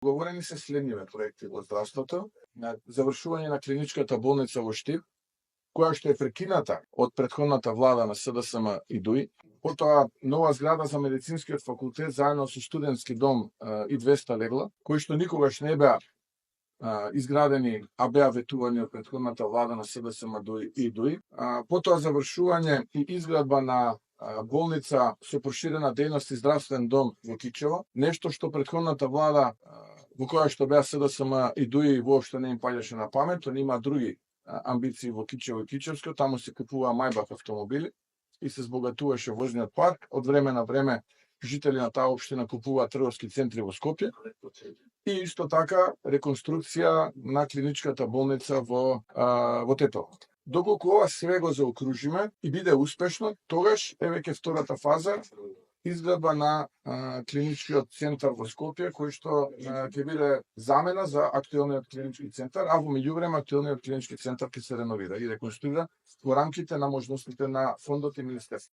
Говорени се следниве проекти во здравството, на завршување на клиничката болница во Штип, која што е прекината од претходната влада на СДСМ и ДУИ, потоа нова зграда за медицинскиот факултет заедно со студентски дом и 200 легла, кои што никогаш не беа изградени, а беа ветувани од претходната влада на СДСМ и ДУИ. Потоа завршување и изградба на болница со проширена дејност и здравствен дом во Кичево, нешто што претходната влада во која што беа СДСМ и ДУИ воопшто не им паѓаше на памет, они има други амбиции во Кичево и Кичевско, таму се купуваа Мајбах автомобили и се збогатуваше возниот парк. Од време на време жители на таа општина купуваат трговски центри во Скопје и исто така реконструкција на клиничката болница во Тетово. Доколку ова све го заокружиме и биде успешно, тогаш е веќе втората фаза изградба на клиничкиот центар во Скопје, кој што ќе биде замена за актуелниот клинички центар, а во меѓувреме актуелниот клинички центар ќе се реновира и реконструира во рамките на можностите на фондот и министерството.